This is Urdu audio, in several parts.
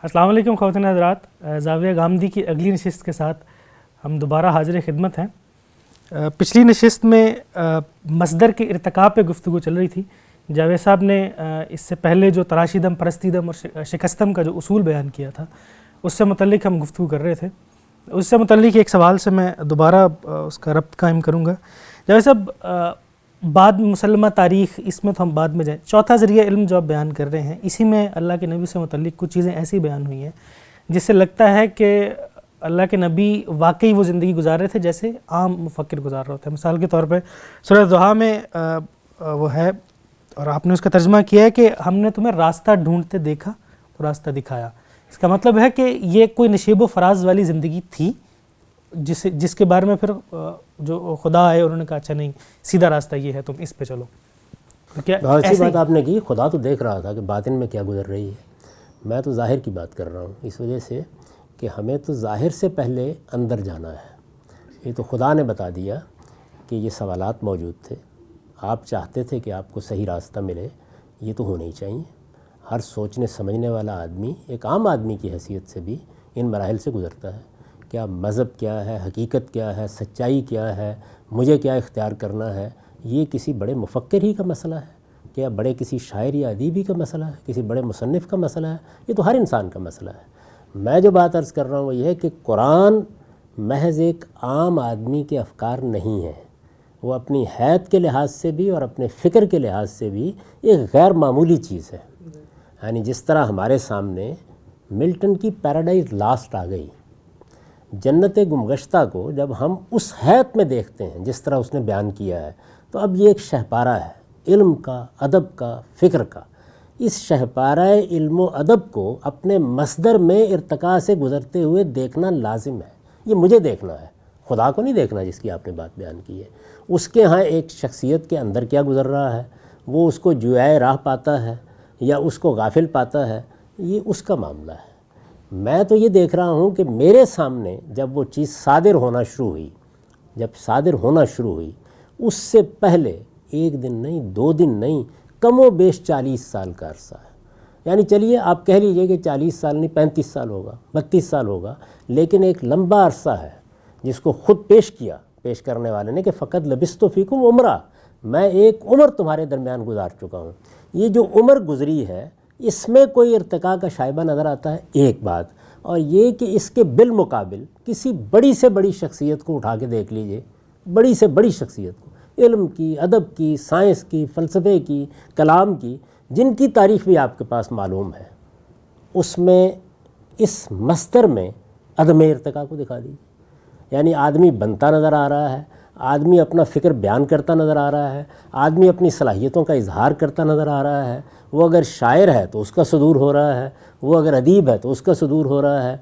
السلام علیکم خواتین حضرات، زاویہ گامدی کی اگلی نشست کے ساتھ ہم دوبارہ حاضر خدمت ہیں۔ پچھلی نشست میں مصدر کے ارتکاب پہ گفتگو چل رہی تھی۔ جاوید صاحب نے اس سے پہلے جو تراشیدم، پرستیدم اور شکستم کا جو اصول بیان کیا تھا اس سے متعلق ہم گفتگو کر رہے تھے۔ اس سے متعلق ایک سوال سے میں دوبارہ اس کا ربط قائم کروں گا۔ جاوید صاحب، بعد مسلمہ تاریخ، اس میں تو ہم بعد میں جائیں، چوتھا ذریعہ علم جو آپ بیان کر رہے ہیں، اسی میں اللہ کے نبی سے متعلق کچھ چیزیں ایسی بیان ہوئی ہیں جس سے لگتا ہے کہ اللہ کے نبی واقعی وہ زندگی گزار رہے تھے جیسے عام مفکر گزار رہا ہوتا ہے۔ مثال کے طور پہ سورہ ضحیٰ میں وہ ہے، اور آپ نے اس کا ترجمہ کیا ہے کہ ہم نے تمہیں راستہ ڈھونڈتے دیکھا تو راستہ دکھایا۔ اس کا مطلب ہے کہ یہ کوئی نشیب و فراز والی زندگی تھی جس کے بارے میں پھر جو خدا آئے انہوں نے کہا اچھا نہیں، سیدھا راستہ یہ ہے، تم اس پہ چلو۔ بہت اچھی بات آپ نے کی۔ خدا تو دیکھ رہا تھا کہ باطن میں کیا گزر رہی ہے، میں تو ظاہر کی بات کر رہا ہوں، اس وجہ سے کہ ہمیں تو ظاہر سے پہلے اندر جانا ہے۔ یہ تو خدا نے بتا دیا کہ یہ سوالات موجود تھے، آپ چاہتے تھے کہ آپ کو صحیح راستہ ملے، یہ تو ہونا ہی چاہیے۔ ہر سوچنے سمجھنے والا آدمی ایک عام آدمی کی حیثیت سے بھی ان مراحل سے گزرتا ہے۔ کیا مذہب کیا ہے، حقیقت کیا ہے، سچائی کیا ہے، مجھے کیا اختیار کرنا ہے، یہ کسی بڑے مفکر ہی کا مسئلہ ہے؟ کیا بڑے کسی شاعر یا ادیبی کا مسئلہ ہے؟ کسی بڑے مصنف کا مسئلہ ہے؟ یہ تو ہر انسان کا مسئلہ ہے۔ میں جو بات عرض کر رہا ہوں وہ یہ ہے کہ قرآن محض ایک عام آدمی کے افکار نہیں ہے، وہ اپنی حیت کے لحاظ سے بھی اور اپنے فکر کے لحاظ سے بھی ایک غیر معمولی چیز ہے۔ یعنی جس طرح ہمارے سامنے ملٹن کی پیراڈائز لاسٹ آ گئی، جنت گمگشتہ کو جب ہم اس حیت میں دیکھتے ہیں جس طرح اس نے بیان کیا ہے، تو اب یہ ایک شہپارہ ہے علم کا، ادب کا، فکر کا۔ اس شہپارہ علم و ادب کو اپنے مصدر میں ارتقاء سے گزرتے ہوئے دیکھنا لازم ہے۔ یہ مجھے دیکھنا ہے، خدا کو نہیں دیکھنا جس کی آپ نے بات بیان کی ہے۔ اس کے ہاں ایک شخصیت کے اندر کیا گزر رہا ہے، وہ اس کو جویائے راہ پاتا ہے یا اس کو غافل پاتا ہے، یہ اس کا معاملہ ہے۔ میں تو یہ دیکھ رہا ہوں کہ میرے سامنے جب وہ چیز صادر ہونا شروع ہوئی، اس سے پہلے ایک دن نہیں، 2 دن نہیں، کم و بیش 40 سال کا عرصہ ہے۔ یعنی چلیے آپ کہہ لیجئے کہ 40 سال نہیں، 35 سال ہوگا، 32 سال ہوگا، لیکن ایک لمبا عرصہ ہے جس کو خود پیش کرنے والے نے کہ فقط لبثت فیکم عمرہ، میں ایک عمر تمہارے درمیان گزار چکا ہوں۔ یہ جو عمر گزری ہے اس میں کوئی ارتقاء کا شائبہ نظر آتا ہے، ایک بات، اور یہ کہ اس کے بالمقابل کسی بڑی سے بڑی شخصیت کو اٹھا کے دیکھ لیجئے، بڑی سے بڑی شخصیت کو، علم کی، ادب کی، سائنس کی، فلسفے کی، کلام کی، جن کی تاریخ بھی آپ کے پاس معلوم ہے، اس میں اس مصدر میں عدم ارتقاء کو دکھا دیجیے۔ یعنی آدمی بنتا نظر آ رہا ہے، آدمی اپنا فکر بیان کرتا نظر آ رہا ہے، آدمی اپنی صلاحیتوں کا اظہار کرتا نظر آ رہا ہے، وہ اگر شاعر ہے تو اس کا صدور ہو رہا ہے، وہ اگر ادیب ہے تو اس کا صدور ہو رہا ہے۔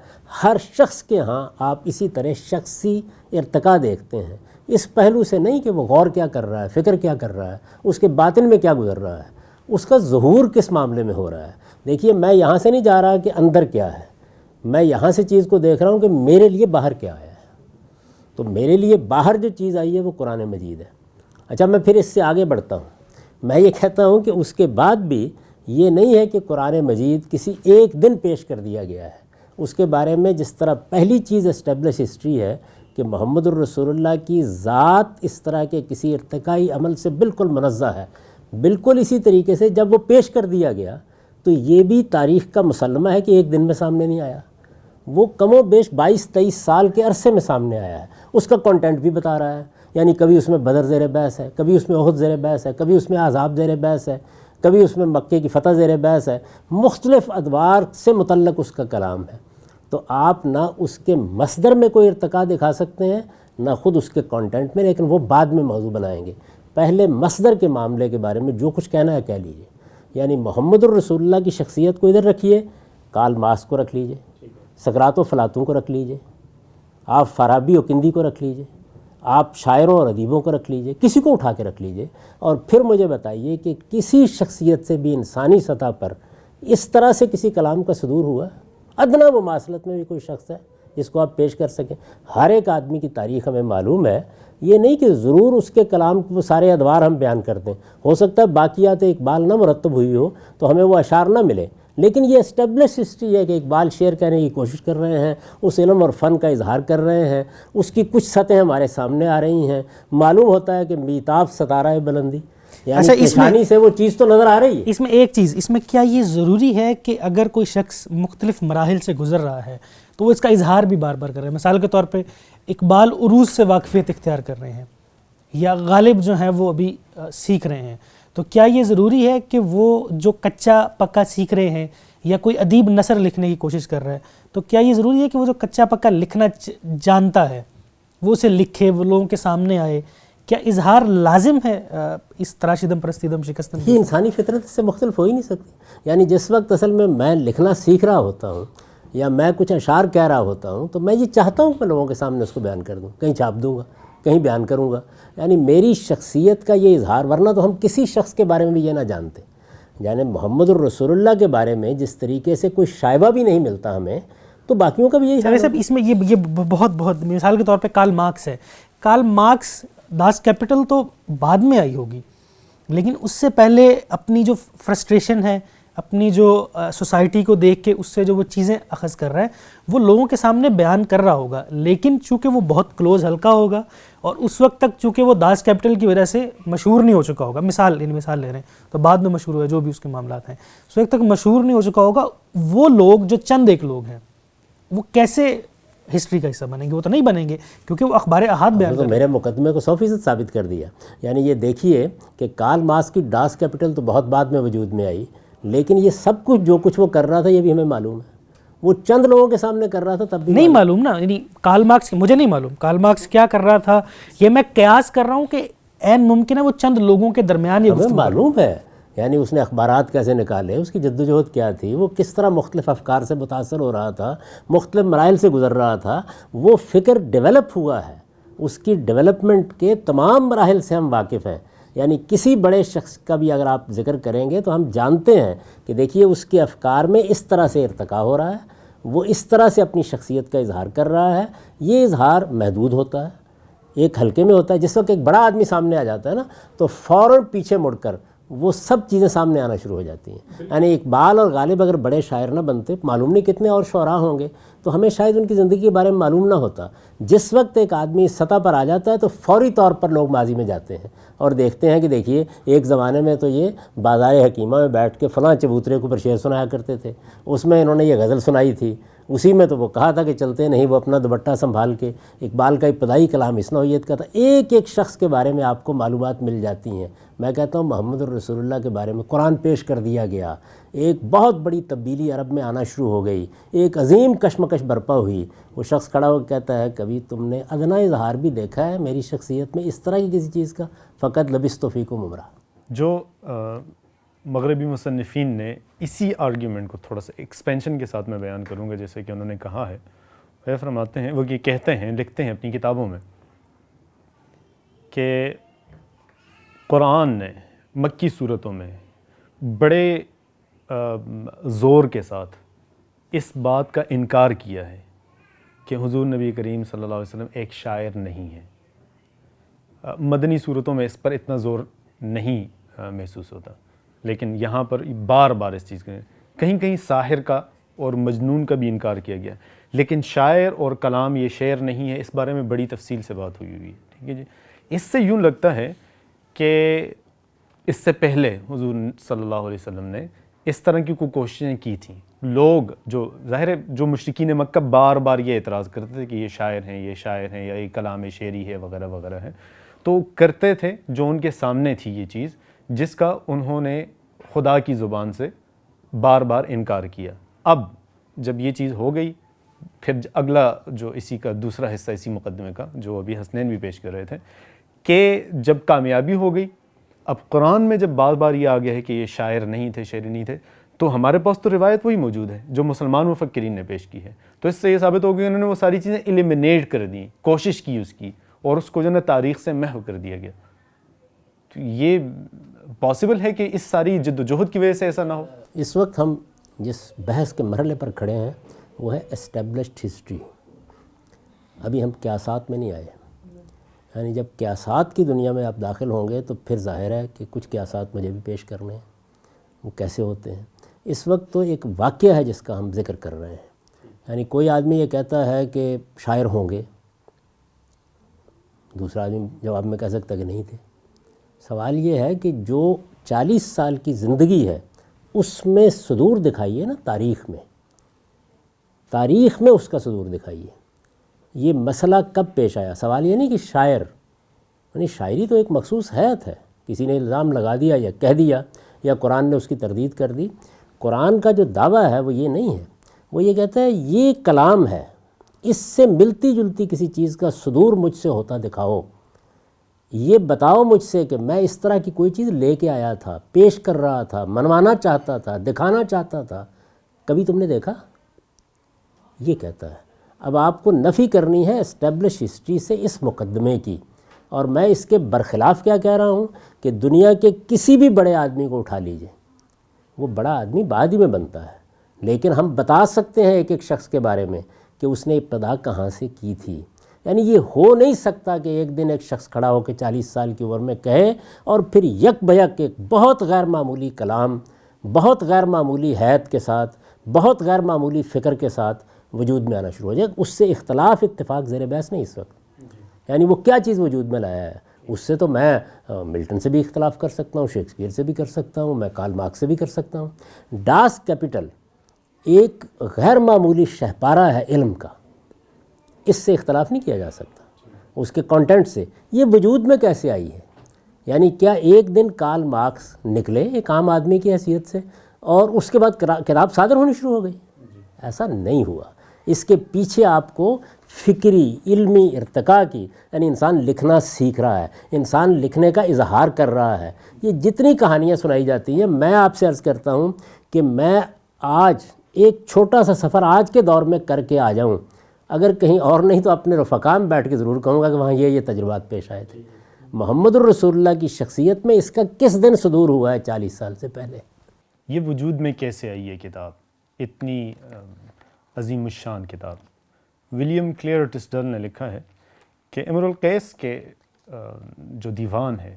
ہر شخص کے ہاں آپ اسی طرح شخصی ارتقاء دیکھتے ہیں، اس پہلو سے نہیں کہ وہ غور کیا کر رہا ہے، فکر کیا کر رہا ہے، اس کے باطن میں کیا گزر رہا ہے، اس کا ظہور کس معاملے میں ہو رہا ہے۔ دیکھیے میں یہاں سے نہیں جا رہا کہ اندر کیا ہے، میں یہاں سے چیز کو دیکھ رہا ہوں کہ میرے لیے باہر کیا ہے۔ تو میرے لیے باہر جو چیز آئی ہے وہ قرآن مجید ہے۔ اچھا میں پھر اس سے آگے بڑھتا ہوں، میں یہ کہتا ہوں کہ اس کے بعد بھی یہ نہیں ہے کہ قرآن مجید کسی ایک دن پیش کر دیا گیا ہے۔ اس کے بارے میں جس طرح پہلی چیز اسٹیبلش ہسٹری ہے کہ محمد الرسول اللہ کی ذات اس طرح کے کسی ارتقائی عمل سے بالکل منزہ ہے، بالکل اسی طریقے سے جب وہ پیش کر دیا گیا تو یہ بھی تاریخ کا مسلمہ ہے کہ ایک دن میں سامنے نہیں آیا، وہ کم و بیش 22-23 سال کے عرصے میں سامنے آیا ہے۔ اس کا کنٹینٹ بھی بتا رہا ہے، یعنی کبھی اس میں بدر زیر بحث ہے، کبھی اس میں احد زیر بحث ہے، کبھی اس میں احزاب زیر بحث ہے، کبھی اس میں مکے کی فتح زیر بحث ہے، مختلف ادوار سے متعلق اس کا کلام ہے۔ تو آپ نہ اس کے مصدر میں کوئی ارتقاء دکھا سکتے ہیں، نہ خود اس کے کنٹینٹ میں، لیکن وہ بعد میں موضوع بنائیں گے۔ پہلے مصدر کے معاملے کے بارے میں جو کچھ کہنا ہے کہہ لیجئے۔ یعنی محمد الرسول اللہ کی شخصیت کو ادھر رکھیے، کارل مارکس کو رکھ لیجئے، سقراط و فلاطون کو رکھ لیجئے، آپ فارابی و کندی کو رکھ لیجئے، آپ شاعروں اور ادیبوں کو رکھ لیجئے، کسی کو اٹھا کے رکھ لیجئے، اور پھر مجھے بتائیے کہ کسی شخصیت سے بھی انسانی سطح پر اس طرح سے کسی کلام کا صدور ہوا؟ ادنا مماثلت میں بھی کوئی شخص ہے جس کو آپ پیش کر سکیں؟ ہر ایک آدمی کی تاریخ ہمیں معلوم ہے، یہ نہیں کہ ضرور اس کے کلام کو سارے ادوار ہم بیان کرتے ہیں، ہو سکتا ہے باقیات اقبال نہ مرتب ہوئی ہو تو ہمیں وہ اشعار نہ ملے، لیکن یہ اسٹیبلش ہسٹری ہے کہ اقبال شعر کہنے کی کوشش کر رہے ہیں، اس علم اور فن کا اظہار کر رہے ہیں، اس کی کچھ سطحیں ہمارے سامنے آ رہی ہیں، معلوم ہوتا ہے کہ میتاب ستارہ بلندی، یعنی پیشانی سے وہ چیز تو نظر آ رہی ہے۔ اس میں ایک چیز، اس میں کیا یہ ضروری ہے کہ اگر کوئی شخص مختلف مراحل سے گزر رہا ہے تو وہ اس کا اظہار بھی بار بار کر رہے ہیں؟ مثال کے طور پہ اقبال عروج سے واقفیت اختیار کر رہے ہیں، یا غالب جو ہیں وہ ابھی سیکھ رہے ہیں، تو کیا یہ ضروری ہے کہ وہ جو کچا پکا سیکھ رہے ہیں، یا کوئی ادیب نثر لکھنے کی کوشش کر رہا ہے تو کیا یہ ضروری ہے کہ وہ جو کچا پکا لکھنا جانتا ہے وہ اسے لکھے، وہ لوگوں کے سامنے آئے؟ کیا اظہار لازم ہے اس تراشیدم پرستیدم شکستم؟ یہ انسانی فطرت سے مختلف ہو ہی نہیں سکتی۔ یعنی جس وقت اصل میں لکھنا سیکھ رہا ہوتا ہوں یا میں کچھ اشعار کہہ رہا ہوتا ہوں تو میں یہ چاہتا ہوں کہ لوگوں کے سامنے اس کو بیان کر دوں، کہیں چھاپ دوں گا، کہیں بیان کروں گا، یعنی میری شخصیت کا یہ اظہار، ورنہ تو ہم کسی شخص کے بارے میں بھی یہ نہ جانتے۔ یعنی محمد الرسول اللہ کے بارے میں جس طریقے سے کوئی شائبہ بھی نہیں ملتا ہمیں، تو باقیوں کا بھی یہی حال ہے۔ صاحب اس میں یہ بہت مثال کے طور پہ کارل مارکس ہے، کارل مارکس داس کیپٹل تو بعد میں آئی ہوگی، لیکن اس سے پہلے اپنی جو فرسٹریشن ہے، اپنی جو سوسائٹی کو دیکھ کے اس سے جو وہ چیزیں اخذ کر رہا ہے وہ لوگوں کے سامنے بیان کر رہا ہوگا، لیکن چونکہ وہ بہت کلوز حلقہ ہوگا اور اس وقت تک چونکہ وہ داس کیپٹل کی وجہ سے مشہور نہیں ہو چکا ہوگا، مثال لے رہے ہیں تو بعد میں مشہور ہوا جو بھی اس کے معاملات ہیں، اس وقت تک مشہور نہیں ہو چکا ہوگا، وہ لوگ جو چند ایک لوگ ہیں وہ کیسے ہسٹری کا حصہ بنیں گے؟ وہ تو نہیں بنیں گے کیونکہ وہ اخبار احاد بیان تو میرے مقدمے کو 100% ثابت کر دیا۔ یعنی یہ دیکھیے کہ کارل مارکس کی داس کیپٹل تو بہت بعد میں وجود میں آئی، لیکن یہ سب کچھ جو کچھ وہ کر رہا تھا یہ بھی ہمیں معلوم ہے، وہ چند لوگوں کے سامنے کر رہا تھا تب بھی نہیں معلوم نا، یعنی کارل مارکس مجھے نہیں معلوم کارل مارکس کیا کر رہا تھا، یہ میں قیاس کر رہا ہوں کہ عین ممکن ہے وہ چند لوگوں کے درمیان یہ ہمیں معلوم ہے۔ یعنی اس نے اخبارات کیسے نکالے، اس کی جدوجہد کیا تھی، وہ کس طرح مختلف افکار سے متاثر ہو رہا تھا، مختلف مراحل سے گزر رہا تھا، وہ فکر ڈیولپ ہوا ہے، اس کی ڈیولپمنٹ کے تمام مراحل سے ہم واقف ہیں۔ یعنی کسی بڑے شخص کا بھی اگر آپ ذکر کریں گے تو ہم جانتے ہیں کہ دیکھیے اس کے افکار میں اس طرح سے ارتقاء ہو رہا ہے، وہ اس طرح سے اپنی شخصیت کا اظہار کر رہا ہے، یہ اظہار محدود ہوتا ہے، ایک حلقے میں ہوتا ہے۔ جس وقت ایک بڑا آدمی سامنے آ جاتا ہے نا تو فوراً پیچھے مڑ کر وہ سب چیزیں سامنے آنا شروع ہو جاتی ہیں۔ یعنی اقبال اور غالب اگر بڑے شاعر نہ بنتے، معلوم نہیں کتنے اور شعراء ہوں گے، تو ہمیں شاید ان کی زندگی کے بارے میں معلوم نہ ہوتا۔ جس وقت ایک آدمی اس سطح پر آ جاتا ہے تو فوری طور پر لوگ ماضی میں جاتے ہیں اور دیکھتے ہیں کہ دیکھیے ایک زمانے میں تو یہ بازار حکیمہ میں بیٹھ کے فلاں چبوترے کے اوپر شعر سنایا کرتے تھے، اس میں انہوں نے یہ غزل سنائی تھی، اسی میں تو وہ کہا تھا کہ چلتے نہیں وہ اپنا دوپٹہ سنبھال کے۔ اقبال کا ابتدائی کلام اس نوعیت کا تھا۔ ایک ایک شخص کے بارے میں آپ کو معلومات مل جاتی ہیں۔ میں کہتا ہوں محمد الرسول اللہ کے بارے میں قرآن پیش کر دیا گیا، ایک بہت بڑی تبدیلی عرب میں آنا شروع ہو گئی، ایک عظیم کشمکش برپا ہوئی۔ وہ شخص کھڑا ہو کے کہتا ہے کبھی تم نے ادنا اظہار بھی دیکھا ہے میری شخصیت میں اس طرح کی کسی چیز کا؟ فقط لبثت فیکم عمرا۔ جو مغربی مصنفین نے اسی آرگیومنٹ کو تھوڑا سا ایکسپینشن کے ساتھ میں بیان کروں گا، جیسے کہ انہوں نے کہا ہے، وہ فرماتے ہیں، وہ یہ کہتے ہیں، لکھتے ہیں اپنی کتابوں میں کہ قرآن نے مکی صورتوں میں بڑے زور کے ساتھ اس بات کا انکار کیا ہے کہ حضور نبی کریم صلی اللہ علیہ وسلم ایک شاعر نہیں ہے۔ مدنی صورتوں میں اس پر اتنا زور نہیں محسوس ہوتا، لیکن یہاں پر بار بار اس چیز کے کہیں کہیں ساحر کا اور مجنون کا بھی انکار کیا گیا، لیکن شاعر اور کلام یہ شعر نہیں ہے، اس بارے میں بڑی تفصیل سے بات ہوئی ہے۔ ٹھیک ہے جی، اس سے یوں لگتا ہے کہ اس سے پہلے حضور صلی اللہ علیہ وسلم نے اس طرح کی کوئی کوششیں کی تھیں۔ لوگ جو ظاہر ہے جو مشرکین مکہ بار بار یہ اعتراض کرتے تھے کہ یہ شاعر ہیں، یہ شاعر ہیں، یا یہ کلام شعری ہے وغیرہ وغیرہ ہے، تو کرتے تھے جو ان کے سامنے تھی یہ چیز، جس کا انہوں نے خدا کی زبان سے بار بار انکار کیا۔ اب جب یہ چیز ہو گئی، پھر اگلا جو اسی کا دوسرا حصہ اسی مقدمے کا جو ابھی حسنین بھی پیش کر رہے تھے کہ جب کامیابی ہو گئی، اب قرآن میں جب بار بار یہ آ گیا ہے کہ یہ شاعر نہیں تھے، شاعری نہیں تھے، تو ہمارے پاس تو روایت وہی موجود ہے جو مسلمان مفکرین نے پیش کی ہے، تو اس سے یہ ثابت ہو گیا انہوں نے وہ ساری چیزیں ایلیمنیٹ کر دیں، کوشش کی اس کی، اور اس کو جو ہے تاریخ سے محو کر دیا گیا۔ تو یہ پاسبل ہے کہ اس ساری جد و جہد کی وجہ سے ایسا نہ ہو؟ اس وقت ہم جس بحث کے مرحلے پر کھڑے ہیں وہ ہے اسٹیبلشڈ ہسٹری۔ ابھی ہم قیاسات میں نہیں آئے، یعنی جب قیاسات کی دنیا میں آپ داخل ہوں گے تو پھر ظاہر ہے کہ کچھ قیاسات مجھے بھی پیش کرنے ہیں، وہ کیسے ہوتے ہیں۔ اس وقت تو ایک واقعہ ہے جس کا ہم ذکر کر رہے ہیں. یعنی کوئی آدمی یہ کہتا ہے کہ شاعر ہوں گے، دوسرا آدمی جواب میں کہہ سکتا کہ نہیں تھے. سوال یہ ہے کہ جو 40 سال کی زندگی ہے اس میں صدور دکھائیے نا، تاریخ میں اس کا صدور دکھائیے. یہ مسئلہ کب پیش آیا؟ سوال یہ نہیں کہ شاعر، یعنی شاعری تو ایک مخصوص حیت ہے، کسی نے الزام لگا دیا یا کہہ دیا یا قرآن نے اس کی تردید کر دی. قرآن کا جو دعویٰ ہے وہ یہ نہیں ہے، وہ یہ کہتا ہے یہ کلام ہے، اس سے ملتی جلتی کسی چیز کا صدور مجھ سے ہوتا دکھاؤ، یہ بتاؤ مجھ سے کہ میں اس طرح کی کوئی چیز لے کے آیا تھا، پیش کر رہا تھا، منوانا چاہتا تھا، دکھانا چاہتا تھا، کبھی تم نے دیکھا؟ یہ کہتا ہے. اب آپ کو نفی کرنی ہے اسٹیبلش ہسٹری سے اس مقدمے کی، اور میں اس کے برخلاف کیا کہہ رہا ہوں کہ دنیا کے کسی بھی بڑے آدمی کو اٹھا لیجئے، وہ بڑا آدمی بعد ہی میں بنتا ہے، لیکن ہم بتا سکتے ہیں ایک ایک شخص کے بارے میں کہ اس نے ابتدا کہاں سے کی تھی. یعنی یہ ہو نہیں سکتا کہ ایک دن ایک شخص کھڑا ہو کے 40 سال کی عمر میں کہے اور پھر یک بیک ایک بہت غیر معمولی کلام، بہت غیر معمولی حیت کے ساتھ، بہت غیر معمولی فکر کے ساتھ وجود میں آنا شروع ہو جائے. اس سے اختلاف اتفاق زیر بحث نہیں اس وقت. یعنی وہ کیا چیز وجود میں لایا ہے؟ اس سے تو میں ملٹن سے بھی اختلاف کر سکتا ہوں، شیکسپیئر سے بھی کر سکتا ہوں، میں کارل مارکس سے بھی کر سکتا ہوں. ڈاس کیپٹل ایک غیر معمولی شہپارہ ہے علم کا، اس سے اختلاف نہیں کیا جا سکتا. اس کے کانٹینٹ سے یہ وجود میں کیسے آئی ہے؟ یعنی کیا ایک دن کارل مارکس نکلے ایک عام آدمی کی حیثیت سے اور اس کے بعد کتاب صادر ہونی شروع ہو گئی؟ ایسا نہیں ہوا. اس کے پیچھے آپ کو فکری علمی ارتقاء کی، یعنی انسان لکھنا سیکھ رہا ہے، انسان لکھنے کا اظہار کر رہا ہے. یہ جتنی کہانیاں سنائی جاتی ہیں، میں آپ سے عرض کرتا ہوں کہ میں آج ایک چھوٹا سا سفر آج کے دور میں کر کے آ جاؤں، اگر کہیں اور نہیں تو اپنے رفقا میں بیٹھ کے ضرور کہوں گا کہ وہاں یہ تجربات پیش آئے تھے. محمد الرسول اللہ کی شخصیت میں اس کا کس دن صدور ہوا ہے 40 سال سے پہلے؟ یہ وجود میں کیسے آئی ہے کتاب، اتنی عظیم الشان کتاب؟ ولیم کلیئر ٹسڈل نے لکھا ہے کہ امر القیس کے جو دیوان ہے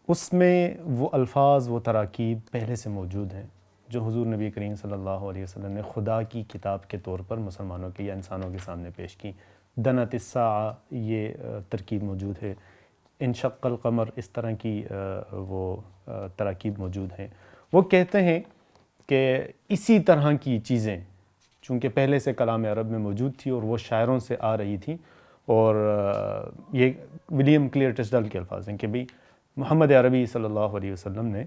اس میں وہ الفاظ، وہ تراکیب پہلے سے موجود ہیں جو حضور نبی کریم صلی اللہ علیہ وسلم نے خدا کی کتاب کے طور پر مسلمانوں کے یا انسانوں کے سامنے پیش کی. دنت الساعہ یہ ترکیب موجود ہے، انشق القمر اس طرح کی وہ تراکیب موجود ہیں. وہ کہتے ہیں کہ اسی طرح کی چیزیں چونکہ پہلے سے کلام عرب میں موجود تھی اور وہ شاعروں سے آ رہی تھی، اور یہ ولیم کلیئر ٹسڈل کے الفاظ ہیں کہ بھئی محمد عربی صلی اللہ علیہ وسلم نے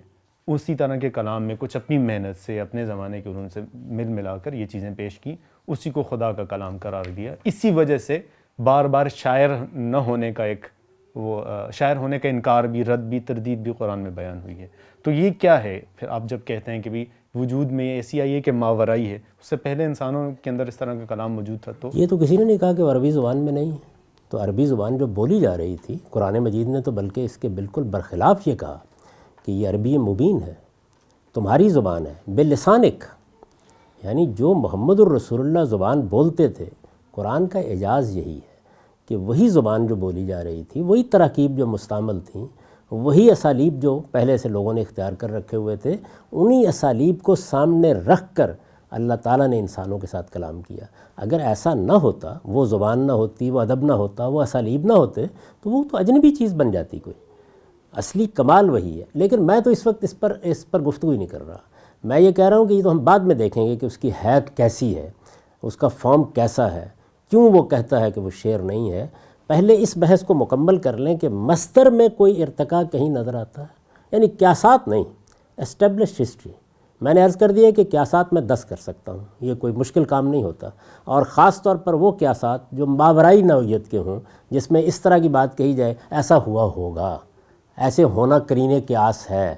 اسی طرح کے کلام میں کچھ اپنی محنت سے، اپنے زمانے کے علوم سے ملا کر یہ چیزیں پیش کی، اسی کو خدا کا کلام قرار دیا. اسی وجہ سے بار بار شاعر نہ ہونے کا وہ شاعر ہونے کا انکار بھی، رد بھی، تردید بھی قرآن میں بیان ہوئی ہے. تو یہ کیا ہے پھر آپ جب کہتے ہیں کہ بھی وجود میں ایسی آئی ہے کہ ماورائی ہے، اس سے پہلے انسانوں کے اندر اس طرح کا کلام موجود تھا؟ تو یہ تو کسی نے نہیں کہا کہ وہ عربی زبان میں نہیں ہے. تو عربی زبان جو بولی جا رہی تھی، قرآن مجید نے تو بلکہ اس کے بالکل برخلاف یہ کہا کہ یہ عربی مبین ہے، تمہاری زبان ہے، بلسانک. یعنی جو محمد الرسول اللہ زبان بولتے تھے، قرآن کا اعجاز یہی ہے کہ وہی زبان جو بولی جا رہی تھی، وہی تراکیب جو مستعمل تھیں، وہی اسالیب جو پہلے سے لوگوں نے اختیار کر رکھے ہوئے تھے، انہی اسالیب کو سامنے رکھ کر اللہ تعالیٰ نے انسانوں کے ساتھ کلام کیا. اگر ایسا نہ ہوتا، وہ زبان نہ ہوتی، وہ ادب نہ ہوتا، وہ اسالیب نہ ہوتے، تو وہ تو اجنبی چیز بن جاتی کوئی. اصلی کمال وہی ہے. لیکن میں تو اس وقت اس پر گفتگو ہی نہیں کر رہا. میں یہ کہہ رہا ہوں کہ یہ تو ہم بعد میں دیکھیں گے کہ اس کی حیت کیسی ہے، اس کا فارم کیسا ہے، کیوں وہ کہتا ہے کہ وہ شعر نہیں ہے. پہلے اس بحث کو مکمل کر لیں کہ مصدر میں کوئی ارتقاء کہیں نظر آتا ہے، یعنی قیاسات نہیں، اسٹیبلش ہسٹری. میں نے عرض کر دیا کہ قیاسات میں 10 کر سکتا ہوں، یہ کوئی مشکل کام نہیں ہوتا. اور خاص طور پر وہ قیاسات جو ماورائی نوعیت کے ہوں، جس میں اس طرح کی بات کہی جائے ایسا ہوا ہوگا، ایسے ہونا قرینِ قیاس ہے.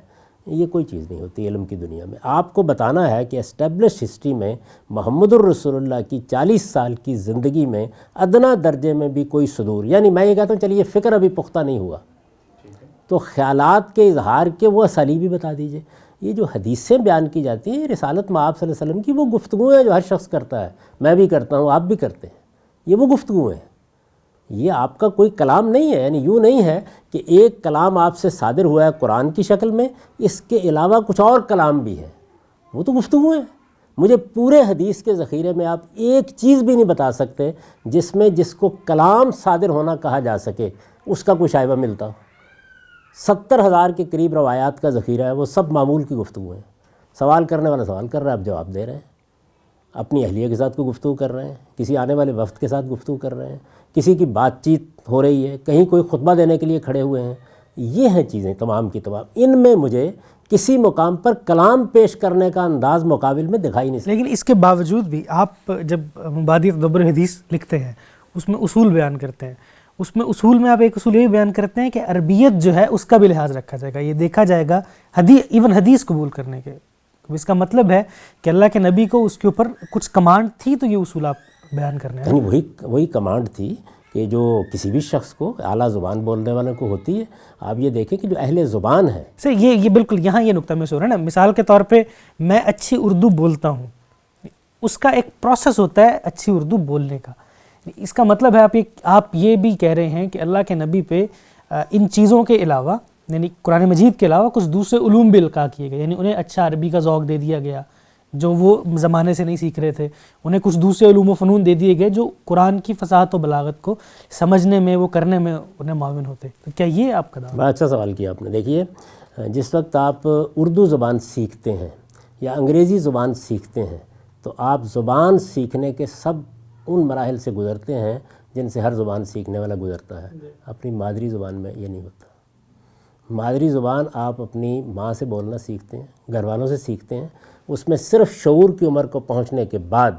یہ کوئی چیز نہیں ہوتی علم کی دنیا میں. آپ کو بتانا ہے کہ اسٹیبلش ہسٹری میں محمد الرسول اللہ کی 40 سال کی زندگی میں ادنا درجے میں بھی کوئی صدور، یعنی میں یہ کہتا ہوں چلیے فکر ابھی پختہ نہیں ہوا تو خیالات کے اظہار کے وہ اسالیب بھی بتا دیجئے. یہ جو حدیثیں بیان کی جاتی ہیں، یہ رسالت مآب صلی اللہ علیہ وسلم کی وہ گفتگو ہیں جو ہر شخص کرتا ہے، میں بھی کرتا ہوں، آپ بھی کرتے ہیں. یہ وہ گفتگو ہیں، یہ آپ کا کوئی کلام نہیں ہے. یعنی یوں نہیں ہے کہ ایک کلام آپ سے صادر ہوا ہے قرآن کی شکل میں، اس کے علاوہ کچھ اور کلام بھی ہے، وہ تو گفتگو ہے. مجھے پورے حدیث کے ذخیرے میں آپ ایک چیز بھی نہیں بتا سکتے جس میں جس کو کلام صادر ہونا کہا جا سکے اس کا کوئی شائبہ ملتا ہو. 70,000 کے قریب روایات کا ذخیرہ ہے، وہ سب معمول کی گفتگو ہیں. سوال کرنے والا سوال کر رہا ہے، آپ جواب دے رہے ہیں. اپنی اہلیہ کے ساتھ کوئی گفتگو کر رہے ہیں، کسی آنے والے وفد کے ساتھ گفتگو کر رہے ہیں، کسی کی بات چیت ہو رہی ہے، کہیں کوئی خطبہ دینے کے لیے کھڑے ہوئے ہیں. یہ ہیں چیزیں تمام کی تمام. ان میں مجھے کسی مقام پر کلام پیش کرنے کا انداز مقابل میں دکھائی نہیں سکتا. لیکن اس کے باوجود بھی آپ جب مبادی تدبر حدیث لکھتے ہیں اس میں اصول بیان کرتے ہیں، اس میں اصول میں آپ ایک اصول یہ بیان کرتے ہیں کہ عربیت جو ہے اس کا بھی لحاظ رکھا جائے گا، یہ دیکھا جائے گا ایون حدیث قبول کرنے کے. اس کا مطلب ہے کہ اللہ کے نبی کو اس کے اوپر کچھ کمانڈ تھی، تو یہ اصول آپ بیان کرنے ہیں. یعنی وہی کمانڈ تھی کہ جو کسی بھی شخص کو اعلیٰ زبان بولنے والوں کو ہوتی ہے. آپ یہ دیکھیں کہ جو اہل زبان ہے سر یہ بالکل یہاں یہ نقطہ محسوس ہو رہا ہے نا. مثال کے طور پہ میں اچھی اردو بولتا ہوں، اس کا ایک پروسیس ہوتا ہے اچھی اردو بولنے کا. اس کا مطلب ہے آپ یہ بھی کہہ رہے ہیں کہ اللہ کے نبی پہ ان چیزوں کے علاوہ یعنی قرآن مجید کے علاوہ کچھ دوسرے علوم بھی القاء کیے گئے، یعنی انہیں اچھا عربی کا ذوق دے دیا گیا جو وہ زمانے سے نہیں سیکھ رہے تھے. انہیں کچھ دوسرے علوم و فنون دے دیے گئے جو قرآن کی فصاحت و بلاغت کو سمجھنے میں وہ کرنے میں انہیں معاون ہوتے. تو کیا یہ آپ کا دعویٰ؟ بڑا اچھا سوال کیا آپ نے. دیکھیے، جس وقت آپ اردو زبان سیکھتے ہیں یا انگریزی زبان سیکھتے ہیں تو آپ زبان سیکھنے کے سب ان مراحل سے گزرتے ہیں جن سے ہر زبان سیکھنے والا گزرتا ہے. اپنی مادری زبان میں یہ نہیں ہوتا. مادری زبان آپ اپنی ماں سے بولنا سیکھتے ہیں، گھر والوں سے سیکھتے ہیں، اس میں صرف شعور کی عمر کو پہنچنے کے بعد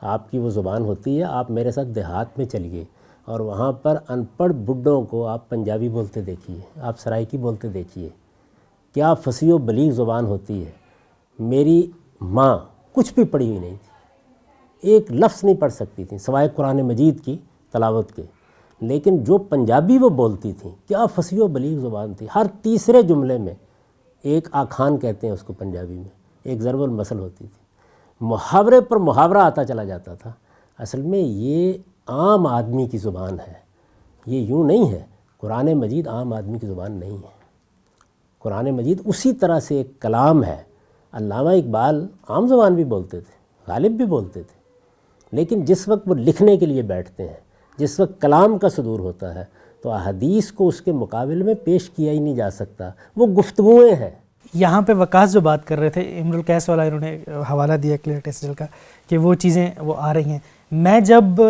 آپ کی وہ زبان ہوتی ہے. آپ میرے ساتھ دیہات میں چلیے اور وہاں پر ان پڑھ بڈھوں کو آپ پنجابی بولتے دیکھیے، آپ سرائکی بولتے دیکھیے، کیا فصیح و بلیغ زبان ہوتی ہے. میری ماں کچھ بھی پڑھی ہوئی نہیں تھی، ایک لفظ نہیں پڑھ سکتی تھی سوائے قرآن مجید کی تلاوت کے، لیکن جو پنجابی وہ بولتی تھیں کیا فصیح و بلیغ زبان تھی. ہر تیسرے جملے میں ایک آخان کہتے ہیں اس کو پنجابی میں، ایک ضرب المثل ہوتی تھی. محاورے پر محاورہ آتا چلا جاتا تھا. اصل میں یہ عام آدمی کی زبان ہے، یہ یوں نہیں ہے. قرآن مجید عام آدمی کی زبان نہیں ہے. قرآن مجید اسی طرح سے ایک کلام ہے. علامہ اقبال عام زبان بھی بولتے تھے، غالب بھی بولتے تھے، لیکن جس وقت وہ لکھنے کے لیے بیٹھتے ہیں، جس وقت کلام کا صدور ہوتا ہے تو حدیث کو اس کے مقابل میں پیش کیا ہی نہیں جا سکتا. وہ گفتگویں ہیں. یہاں پہ وقاص جو بات کر رہے تھے امر القیس والا، انہوں نے حوالہ دیا کلیئر ٹیسٹل کا کہ وہ چیزیں وہ آ رہی ہیں. میں جب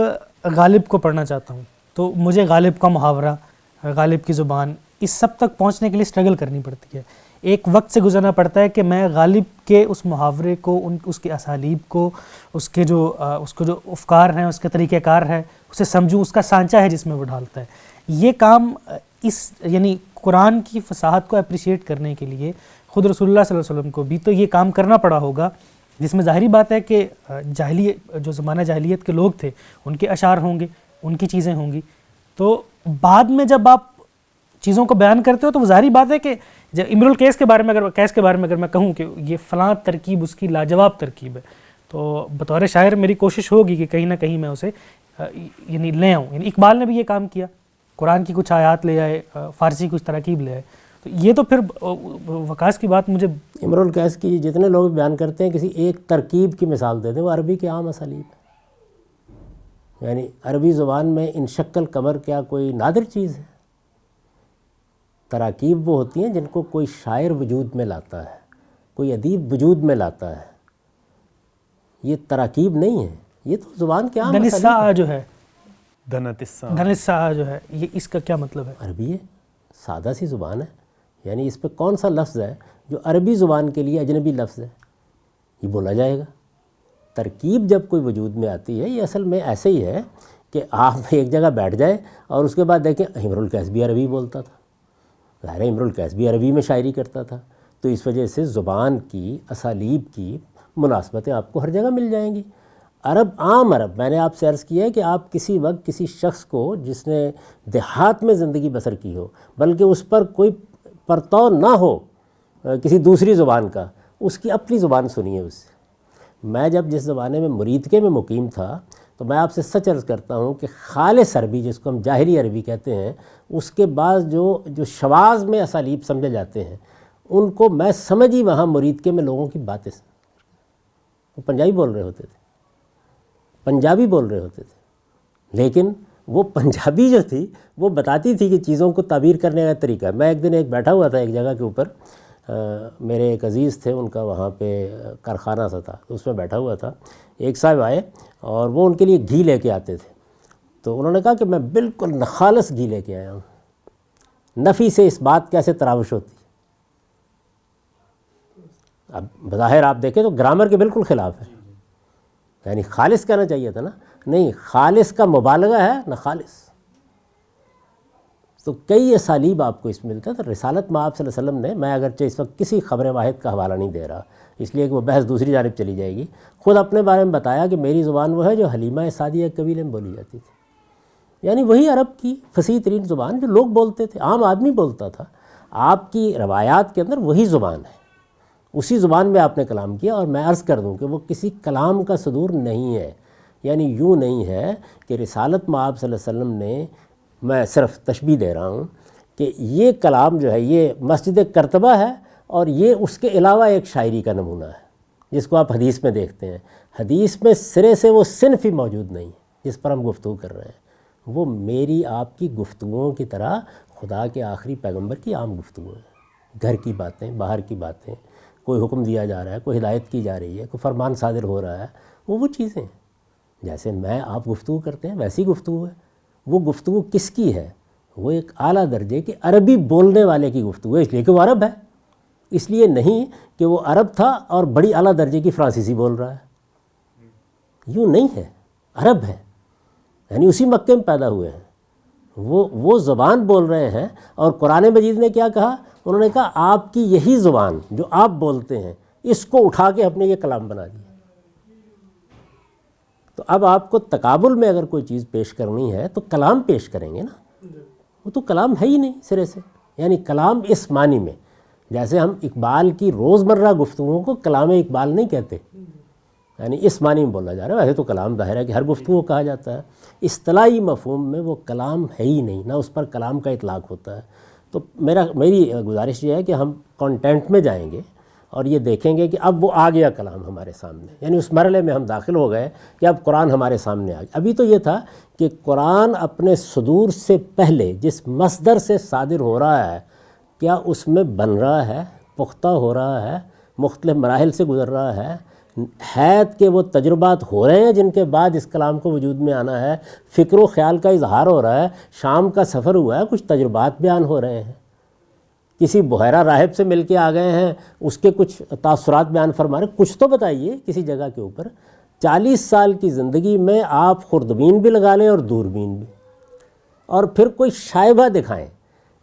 غالب کو پڑھنا چاہتا ہوں تو مجھے غالب کا محاورہ، غالب کی زبان، اس سب تک پہنچنے کے لیے سٹرگل کرنی پڑتی ہے. ایک وقت سے گزرنا پڑتا ہے کہ میں غالب کے اس محاورے کو، اس کے اسالیب کو، اس کے جو افکار ہیں، اس کے طریقہ کار ہے، اسے سمجھوں، اس کا سانچہ ہے جس میں وہ ڈالتا ہے. یہ کام یعنی قرآن کی فصاحت کو اپریشیٹ کرنے کے لیے خود رسول اللہ صلی اللہ علیہ وسلم کو بھی تو یہ کام کرنا پڑا ہوگا، جس میں ظاہری بات ہے کہ جو زمانہ جاہلیت کے لوگ تھے ان کے اشعار ہوں گے، ان کی چیزیں ہوں گی. تو بعد میں جب آپ چیزوں کو بیان کرتے ہو تو وہ ظاہری بات ہے کہ جب امر القیس کے بارے میں اگر میں کہوں کہ یہ فلاں ترکیب اس کی لاجواب ترکیب ہے، تو بطور شاعر میری کوشش ہوگی کہ کہیں نہ کہیں میں اسے یعنی لے آؤں. یعنی اقبال نے بھی یہ کام کیا، قرآن کی کچھ آیات لے آئے، فارسی کچھ تراکیب لے آئے. تو یہ تو پھر وقاص کی بات مجھے امر القیس کی جتنے لوگ بیان کرتے ہیں کسی ایک ترکیب کی مثال دے دیں، وہ عربی کے عام اسالیب ہے. یعنی عربی زبان میں انشق القمر کیا کوئی نادر چیز ہے؟ تراکیب وہ ہوتی ہیں جن کو کوئی شاعر وجود میں لاتا ہے، کوئی ادیب وجود میں لاتا ہے. یہ تراکیب نہیں ہے، یہ تو زبان کے عام دنسا جو ہے، دنسا جو ہے، یہ اس کا کیا مطلب ہے؟ عربی ہے، سادہ سی زبان ہے. یعنی اس پہ کون سا لفظ ہے جو عربی زبان کے لیے اجنبی لفظ ہے؟ یہ بولا جائے گا. ترکیب جب کوئی وجود میں آتی ہے، یہ اصل میں ایسے ہی ہے کہ آپ ایک جگہ بیٹھ جائیں اور اس کے بعد دیکھیں امر القیس بھی عربی بولتا تھا، ظاہر ہے امر القیس بھی عربی میں شاعری کرتا تھا. تو اس وجہ سے زبان کی، اسالیب کی مناسبتیں آپ کو ہر جگہ مل جائیں گی. عام عرب، میں نے آپ سے عرض کیا ہے کہ آپ کسی وقت کسی شخص کو جس نے دیہات میں زندگی بسر کی ہو، بلکہ اس پر کوئی پرتو نہ ہو کسی دوسری زبان کا، اس کی اپنی زبان سنیے اس سے. میں جب جس زمانے میں مریدکے میں مقیم تھا تو میں آپ سے سچ عرض کرتا ہوں کہ خالص عربی، جس کو ہم جاہلی عربی کہتے ہیں، اس کے بعد جو شواذ میں اسالیب سمجھے جاتے ہیں ان کو میں سمجھی وہاں مریدکے میں لوگوں کی باتیں. وہ پنجابی بول رہے ہوتے تھے، پنجابی بول رہے ہوتے تھے، لیکن وہ پنجابی جو تھی وہ بتاتی تھی کہ چیزوں کو تعبیر کرنے کا طریقہ ہے۔ میں ایک دن بیٹھا ہوا تھا ایک جگہ کے اوپر، میرے ایک عزیز تھے، ان کا وہاں پہ کارخانہ سا تھا، تو اس میں بیٹھا ہوا تھا، ایک صاحب آئے اور وہ ان کے لیے گھی لے کے آتے تھے، تو انہوں نے کہا کہ میں بالکل خالص گھی لے کے آیا ہوں۔ نفی سے اس بات کیسے تراوش ہوتی؟ اب بظاہر آپ دیکھیں تو گرامر کے بالکل خلاف ہے، یعنی خالص کہنا چاہیے تھا نا، نہیں، خالص کا مبالغہ ہے نہ خالص۔ تو کئی اسالیب آپ کو اس میں ملتا ہے۔ تو رسالت مآب صلی اللہ علیہ وسلم نے، میں اگرچہ اس وقت کسی خبر واحد کا حوالہ نہیں دے رہا اس لیے کہ وہ بحث دوسری جانب چلی جائے گی، خود اپنے بارے میں بتایا کہ میری زبان وہ ہے جو حلیمہ سعدیہ قبیلے میں بولی جاتی تھی، یعنی وہی عرب کی فصیح ترین زبان جو لوگ بولتے تھے، عام آدمی بولتا تھا۔ آپ کی روایات کے اندر وہی زبان ہے، اسی زبان میں آپ نے کلام کیا۔ اور میں عرض کر دوں کہ وہ کسی کلام کا صدور نہیں ہے، یعنی یوں نہیں ہے کہ رسالت مآب صلی اللہ علیہ وسلم نے، میں صرف تشبیہ دے رہا ہوں کہ یہ کلام جو ہے یہ مسجد کرتبہ ہے اور یہ اس کے علاوہ ایک شاعری کا نمونہ ہے جس کو آپ حدیث میں دیکھتے ہیں۔ حدیث میں سرے سے وہ صنف ہی موجود نہیں ہے جس پر ہم گفتگو کر رہے ہیں، وہ میری آپ کی گفتگوؤں کی طرح خدا کے آخری پیغمبر کی عام گفتگو ہے، گھر کی باتیں، باہر کی باتیں، کوئی حکم دیا جا رہا ہے، کوئی ہدایت کی جا رہی ہے، کوئی فرمان صادر ہو رہا ہے، وہ چیزیں جیسے میں آپ گفتگو کرتے ہیں ویسی گفتگو ہے۔ وہ گفتگو کس کی ہے؟ وہ ایک اعلیٰ درجے کے عربی بولنے والے کی گفتگو ہے، اس لیے کہ وہ عرب ہے، اس لیے نہیں کہ وہ عرب تھا اور بڑی اعلیٰ درجے کی فرانسیسی بول رہا ہے، یوں نہیں ہے، عرب ہے، یعنی اسی مکے میں پیدا ہوئے ہیں، وہ زبان بول رہے ہیں۔ اور قرآن مجید نے کیا کہا؟ انہوں نے کہا آپ کی یہی زبان جو آپ بولتے ہیں اس کو اٹھا کے ہم نے یہ کلام بنا دیا۔ تو اب آپ کو تقابل میں اگر کوئی چیز پیش کرنی ہے تو کلام پیش کریں گے نا، وہ تو کلام ہے ہی نہیں سرے سے، یعنی کلام اس معنی میں، جیسے ہم اقبال کی روزمرہ گفتگوؤں کو کلام اقبال نہیں کہتے، یعنی اس معنی میں بولا جا رہا ہے، ویسے تو کلام ظاہر ہے کہ ہر گفتگو کہا جاتا ہے، اصطلاحی مفہوم میں وہ کلام ہے ہی نہیں، نہ اس پر کلام کا اطلاق ہوتا ہے۔ تو میری گزارش یہ ہے کہ ہم کانٹینٹ میں جائیں گے اور یہ دیکھیں گے کہ اب وہ آ گیا کلام ہمارے سامنے، یعنی اس مرحلے میں ہم داخل ہو گئے کہ اب قرآن ہمارے سامنے آ گیا۔ ابھی تو یہ تھا کہ قرآن اپنے صدور سے پہلے جس مصدر سے صادر ہو رہا ہے، کیا اس میں بن رہا ہے، پختہ ہو رہا ہے، مختلف مراحل سے گزر رہا ہے، حید کے وہ تجربات ہو رہے ہیں جن کے بعد اس کلام کو وجود میں آنا ہے، فکر و خیال کا اظہار ہو رہا ہے، شام کا سفر ہوا ہے، کچھ تجربات بیان ہو رہے ہیں، کسی بحیرہ راہب سے مل کے آ گئے ہیں، اس کے کچھ تاثرات بیان فرما رہے ہیں، کچھ تو بتائیے کسی جگہ کے اوپر۔ 40 سال کی زندگی میں آپ خوردبین بھی لگا لیں اور دوربین بھی، اور پھر کوئی شائبہ دکھائیں،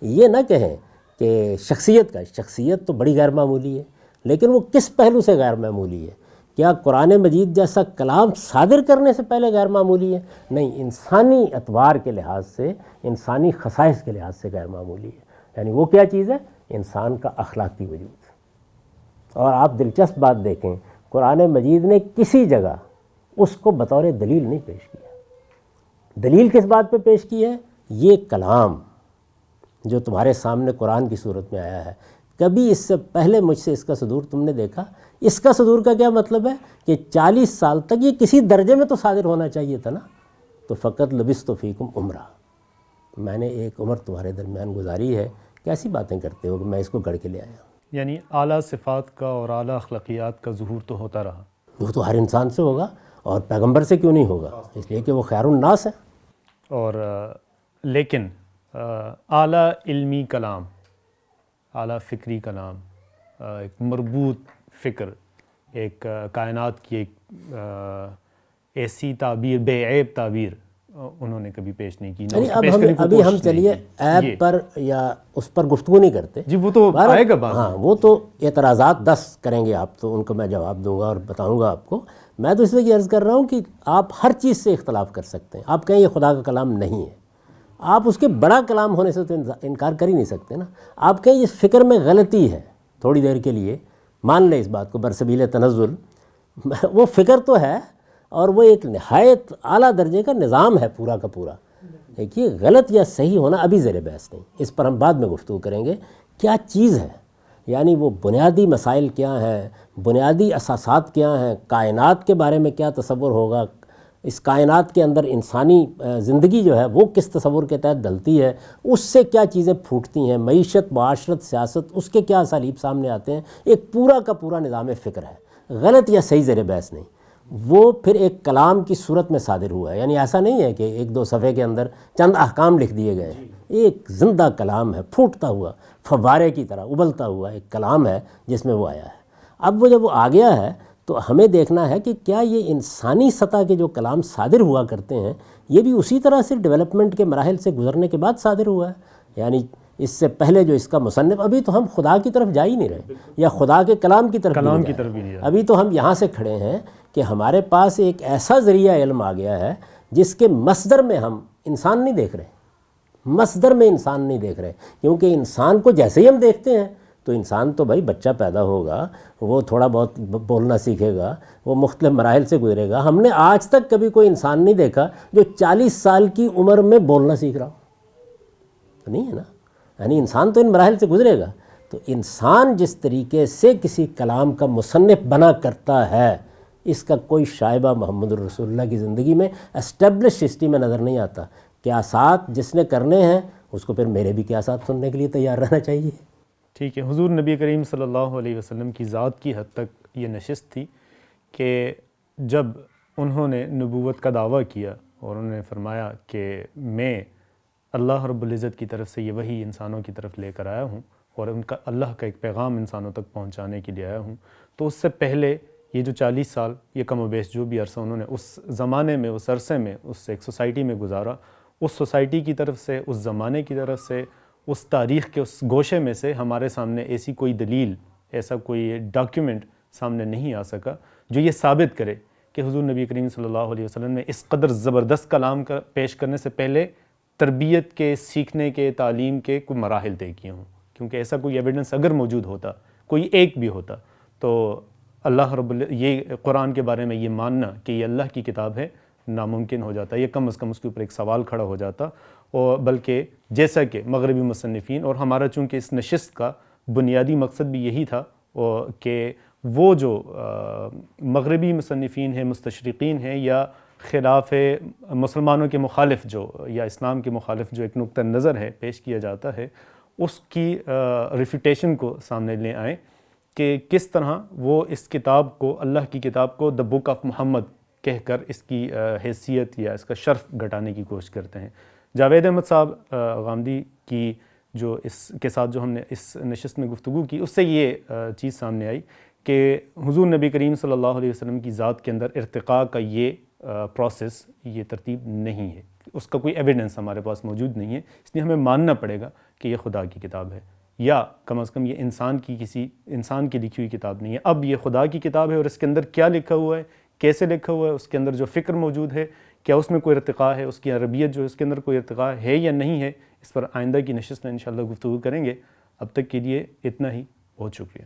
یہ نہ کہیں کہ شخصیت تو بڑی غیر معمولی ہے، لیکن وہ کس پہلو سے غیر معمولی ہے؟ کیا قرآن مجید جیسا کلام صادر کرنے سے پہلے غیر معمولی ہے؟ نہیں، انسانی اعتبار کے لحاظ سے، انسانی خصائص کے لحاظ سے غیر معمولی ہے۔ یعنی وہ کیا چیز ہے؟ انسان کا اخلاقی وجود۔ اور آپ دلچسپ بات دیکھیں، قرآن مجید نے کسی جگہ اس کو بطور دلیل نہیں پیش کیا۔ دلیل کس بات پہ پیش کی ہے؟ یہ کلام جو تمہارے سامنے قرآن کی صورت میں آیا ہے، کبھی اس سے پہلے مجھ سے اس کا صدور تم نے دیکھا؟ اس کا صدور کا کیا مطلب ہے کہ 40 سال تک یہ کسی درجے میں تو صادر ہونا چاہیے تھا نا۔ تو فقط لبثت فیکم عمرہ، میں نے ایک عمر تمہارے درمیان گزاری ہے، کیسی باتیں کرتے ہو کہ میں اس کو گڑھ کے لے آیا۔ یعنی اعلیٰ صفات کا اور اعلیٰ اخلاقیات کا ظہور تو ہوتا رہا، وہ تو ہر انسان سے ہوگا، اور پیغمبر سے کیوں نہیں ہوگا؟ اس لیے کہ وہ خیر الناس ہے۔ اور لیکن اعلیٰ علمی کلام، اعلیٰ فکری کلام، ایک مربوط فکر، ایک کائنات کی ایک ایسی تعبیر، بے عیب تعبیر انہوں نے کبھی پیش نہیں کی۔ ابھی ہم چلیے عیب پر یا اس پر گفتگو نہیں کرتے، جی وہ تو آئے گا بعد۔ ہاں، وہ تو اعتراضات 10 کریں گے آپ، تو ان کو میں جواب دوں گا اور بتاؤں گا آپ کو۔ میں تو اس لیے یہ عرض کر رہا ہوں کہ آپ ہر چیز سے اختلاف کر سکتے ہیں، آپ کہیں یہ خدا کا کلام نہیں ہے، آپ اس کے بڑا کلام ہونے سے تو انکار کر ہی نہیں سکتے نا۔ آپ کہیں اس فکر میں غلطی ہے، تھوڑی دیر کے لیے مان لیں اس بات کو برسبیل تنزل، وہ فکر تو ہے اور وہ ایک نہایت اعلیٰ درجے کا نظام ہے پورا کا پورا۔ دیکھیے، غلط یا صحیح ہونا ابھی زیر بحث نہیں، اس پر ہم بعد میں گفتگو کریں گے۔ کیا چیز ہے؟ یعنی وہ بنیادی مسائل کیا ہیں، بنیادی اساسات کیا ہیں، کائنات کے بارے میں کیا تصور ہوگا، اس کائنات کے اندر انسانی زندگی جو ہے وہ کس تصور کے تحت ڈلتی ہے، اس سے کیا چیزیں پھوٹتی ہیں، معیشت، معاشرت، سیاست، اس کے کیا اسالیب سامنے آتے ہیں، ایک پورا کا پورا نظام فکر ہے، غلط یا صحیح زیر بحث نہیں۔ وہ پھر ایک کلام کی صورت میں صادر ہوا ہے، یعنی ایسا نہیں ہے کہ ایک دو صفحے کے اندر چند احکام لکھ دیے گئے ہیں، ایک زندہ کلام ہے، پھوٹتا ہوا، فوارے کی طرح ابلتا ہوا ایک کلام ہے جس میں وہ آیا ہے۔ اب وہ جب وہ آ گیا ہے تو ہمیں دیکھنا ہے کہ کیا یہ انسانی سطح کے جو کلام صادر ہوا کرتے ہیں یہ بھی اسی طرح سے ڈیولپمنٹ کے مراحل سے گزرنے کے بعد صادر ہوا ہے، یعنی اس سے پہلے جو اس کا مصنف، ابھی تو ہم خدا کی طرف جا ہی نہیں رہے یا خدا کے کلام کی طرف بھی نہیں جا رہے۔ ابھی تو ہم یہاں سے کھڑے ہیں کہ ہمارے پاس ایک ایسا ذریعہ علم آ گیا ہے جس کے مصدر میں ہم انسان نہیں دیکھ رہے، مصدر میں انسان نہیں دیکھ رہے، کیونکہ انسان کو جیسے ہی ہم دیکھتے ہیں تو انسان تو بھائی بچہ پیدا ہوگا، وہ تھوڑا بہت بولنا سیکھے گا، وہ مختلف مراحل سے گزرے گا۔ ہم نے آج تک کبھی کوئی انسان نہیں دیکھا جو 40 سال کی عمر میں بولنا سیکھ رہا تو نہیں ہے نا، یعنی انسان تو ان مراحل سے گزرے گا۔ تو انسان جس طریقے سے کسی کلام کا مصنف بنا کرتا ہے اس کا کوئی شائبہ محمد الرسول اللہ کی زندگی میں اسٹیبلش ہسٹری میں نظر نہیں آتا۔ قیاسات جس نے کرنے ہیں اس کو پھر میرے بھی قیاسات سننے کے لیے تیار رہنا چاہیے۔ ٹھیک ہے، حضور نبی کریم صلی اللہ علیہ وسلم کی ذات کی حد تک یہ نشست تھی کہ جب انہوں نے نبوت کا دعویٰ کیا اور انہوں نے فرمایا کہ میں اللہ رب العزت کی طرف سے یہ وحی انسانوں کی طرف لے کر آیا ہوں اور ان کا اللہ کا ایک پیغام انسانوں تک پہنچانے کے لیے آیا ہوں، تو اس سے پہلے یہ جو 40 سال، یہ کم و بیش جو بھی عرصہ انہوں نے اس زمانے میں، اس عرصے میں، اس ایک سوسائٹی میں گزارا، اس سوسائٹی کی طرف سے، اس زمانے کی طرف سے، اس تاریخ کے اس گوشے میں سے ہمارے سامنے ایسی کوئی دلیل، ایسا کوئی ڈاکیومنٹ سامنے نہیں آ سکا جو یہ ثابت کرے کہ حضور نبی کریم صلی اللہ علیہ وسلم نے اس قدر زبردست کلام کا پیش کرنے سے پہلے تربیت کے، سیکھنے کے، تعلیم کے کوئی مراحل طے کیے ہوں، کیونکہ ایسا کوئی ایویڈنس اگر موجود ہوتا، کوئی ایک بھی ہوتا، تو اللہ یہ قرآن کے بارے میں یہ ماننا کہ یہ اللہ کی کتاب ہے ناممکن ہو جاتا، یہ کم از کم اس کے اوپر ایک سوال کھڑا ہو جاتا۔ اور بلکہ جیسا کہ مغربی مصنفین، اور ہمارا چونکہ اس نشست کا بنیادی مقصد بھی یہی تھا کہ وہ جو مغربی مصنفین ہیں، مستشرقین ہیں، یا خلاف مسلمانوں کے مخالف جو، یا اسلام کے مخالف جو ایک نقطہ نظر ہے پیش کیا جاتا ہے، اس کی ریفیوٹیشن کو سامنے لے آئیں کہ کس طرح وہ اس کتاب کو، اللہ کی کتاب کو دا بک آف محمد کہہ کر اس کی حیثیت یا اس کا شرف گھٹانے کی کوشش کرتے ہیں۔ جاوید احمد صاحب غامدی کی جو اس کے ساتھ جو ہم نے اس نشست میں گفتگو کی، اس سے یہ چیز سامنے آئی کہ حضور نبی کریم صلی اللہ علیہ وسلم کی ذات کے اندر ارتقاء کا یہ پروسیس، یہ ترتیب نہیں ہے، اس کا کوئی ایویڈنس ہمارے پاس موجود نہیں ہے، اس لیے ہمیں ماننا پڑے گا کہ یہ خدا کی کتاب ہے، یا کم از کم یہ کسی انسان کی لکھی ہوئی کتاب نہیں ہے۔ اب یہ خدا کی کتاب ہے اور اس کے اندر کیا لکھا ہوا ہے، کیسے لکھا ہوا ہے، اس کے اندر جو فکر موجود ہے، کیا اس میں کوئی ارتقاء ہے، اس کی عربیت جو اس کے اندر کوئی ارتقاء ہے یا نہیں ہے، اس پر آئندہ کی نشست میں انشاءاللہ گفتگو کریں گے۔ اب تک کے لیے اتنا ہی، بہت شکریہ۔